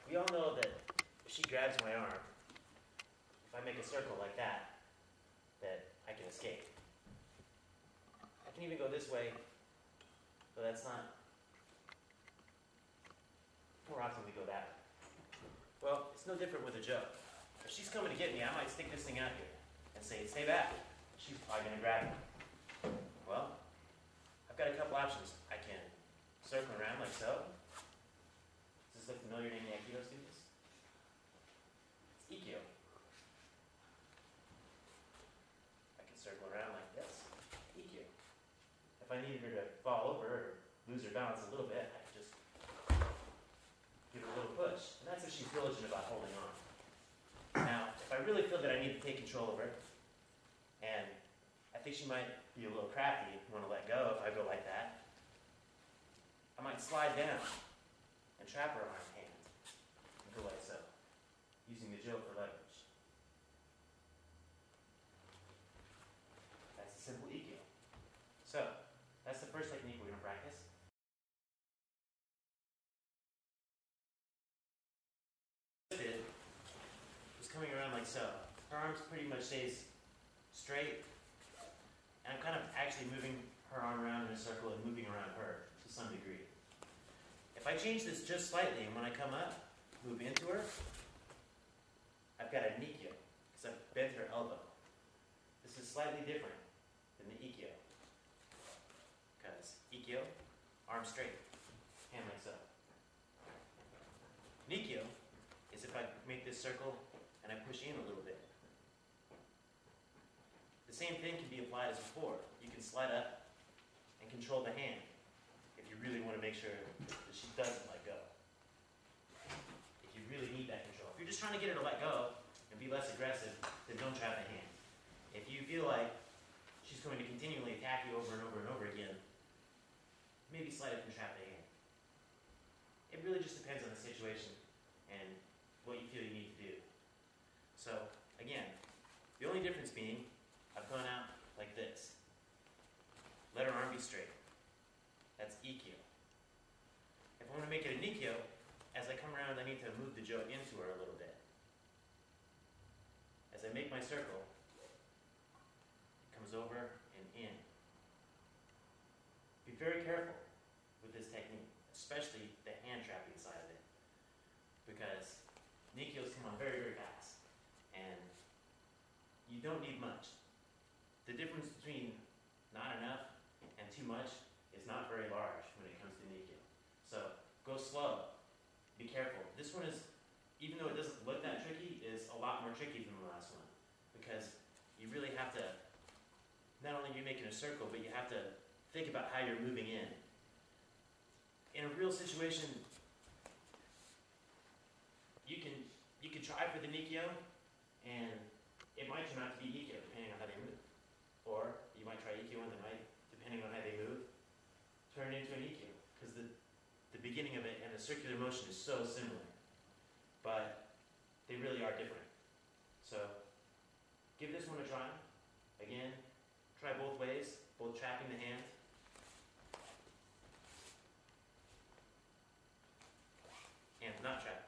we all know that if she grabs my arm, if I make a circle like that I can escape. I can even go this way, but that's not. More often we go that way. Well, it's no different with a Jo. If she's coming to get me, I might stick this thing out here and say, stay back. She's probably going to grab me. Well, I've got a couple options. I can circle around like so. Does this look familiar to any Aikido students? It's Ikkyo. I can circle around like this. Ikkyo. If I needed her to fall over or lose her balance a little bit, I could just give her a little push. And that's if she's diligent about holding on. Now, if I really feel that I need to take control of her, and I think she might be a little crafty and want to let go if I go like that, I might slide down and trap her arm hand and go like so, using the Jo for leverage. That's a simple Ikkyo. So, that's the first technique we're going to practice. Is coming around like so. Her arms pretty much stays straight, and I'm kind of actually moving her arm around in a circle and moving around her to some degree. If I change this just slightly, and when I come up, move into her, I've got a Ikkyo, because I've bent her elbow. This is slightly different than the Ikkyo, because Ikkyo, arm straight, hand like so. Ikkyo is if I make this circle and I push in a little bit. The same thing can be applied as before. You can slide up and control the hand if you really want to make sure that she doesn't let go. If you really need that control. If you're just trying to get her to let go and be less aggressive, then don't trap the hand. If you feel like she's going to continually attack you over and over and over again, maybe slide up and trap the hand. It really just depends on the situation and what you feel you need to do. So, again, the only difference being, I've gone out like this. Let her arm be straight. That's Ikkyo. If I want to make it an Ikkyo, as I come around, I need to move the Jo into her a little bit. As I make my circle, it comes over and in. Be very careful with this technique, especially the hand trapping side of it, because Ikkyos come on very, very fast, and you don't need much. The difference between not enough and too much is not very large when it comes to Ikkyo. So go slow. Be careful. This one is, even though it doesn't look that tricky, is a lot more tricky than the last one, because you really have to, not only are you making a circle, but you have to think about how you're moving in. In a real situation, you can try for the Ikkyo, and it might turn out to be Ikkyo depending on how they move. Or you might try Ikkyo and they might, depending on how they move, turn into an Ikkyo. Because the beginning of it and the circular motion is so similar. But they really are different. So give this one a try. Again, try both ways, both trapping the hand and not trapping.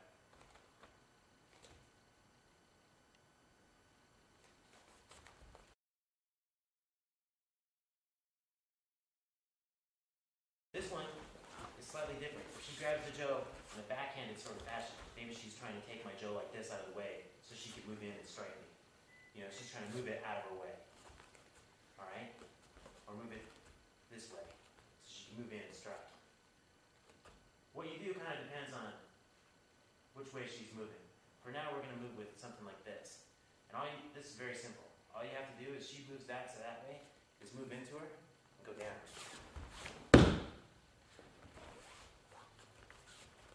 This one is slightly different. If she grabs the Jo in a backhanded sort of fashion, maybe she's trying to take my Jo like this out of the way so she can move in and strike me. You know, she's trying to move it out of her way. Alright? Or move it this way so she can move in and strike. What you do kind of depends on which way she's moving. For now, we're going to move with something like this. And this is very simple. All you have to do is she moves that so that way, is move into her and go down.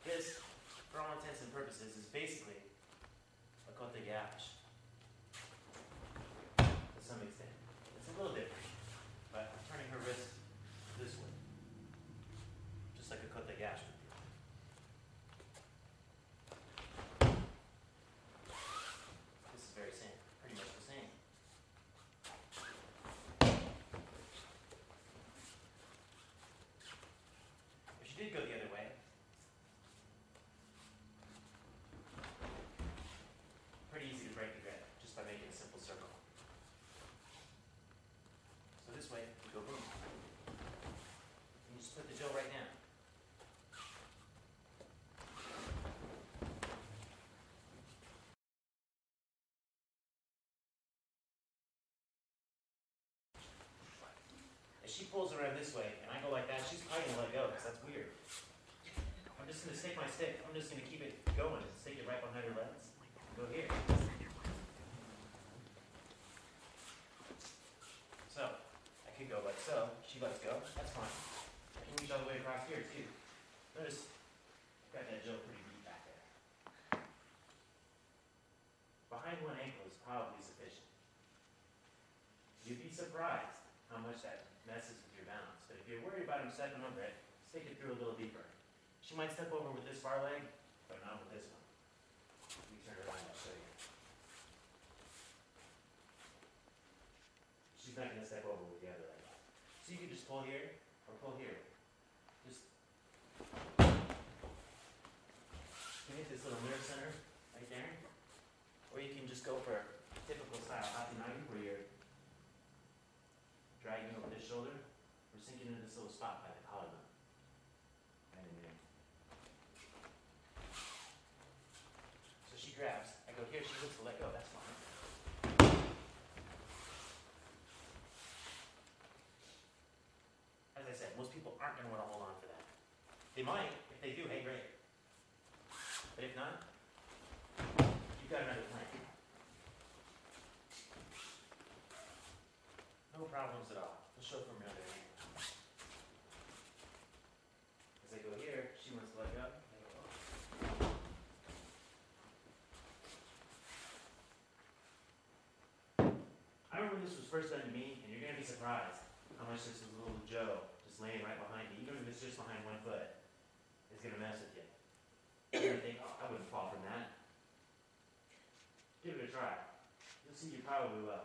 This, for all intents and purposes, is basically a kote gaeshi. To some extent. It's a little different, but I'm turning her wrist this way. Just like a kote gaeshi would do. This is very same, pretty much the same. If she did go the other way, pulls around this way, and I go like that, she's probably gonna let go, because that's weird. I'm just gonna stick my stick. I'm just gonna keep it going and stick it right behind her legs. Go here. So, I could go like so. She lets go. That's fine. I can reach all the way across here too. Notice, I've got that Jo pretty deep back there. Behind one ankle is probably sufficient. You'd be surprised how much that messes with your balance. But if you're worried about him stepping over it, stick it through a little deeper. She might step over with this far leg, but not with this one. Let me turn it around, I'll show you. She's not going to step over with the other leg. So you can just pull here, or pull here. Just hit this little nerve center right there. Or you can just go for typical style Hatinagi, where you're dragging over this shoulder, or sinking into this little spot by the collarbone. Right in there. So she grabs, I go here, she looks to let go, that's fine. As I said, most people aren't going to want to hold on for that. They might, if they do, hey, great. But if not, you've got another plan. No problems at all. We'll show from another angle. As I go here, she wants to let go. I remember when this was first done to me, and you're going to be surprised how much this little Jo just laying right behind you, even if it's just behind one foot, is going to mess with you. You're going to think, oh, I wouldn't fall from that. Give it a try. You'll see you probably will.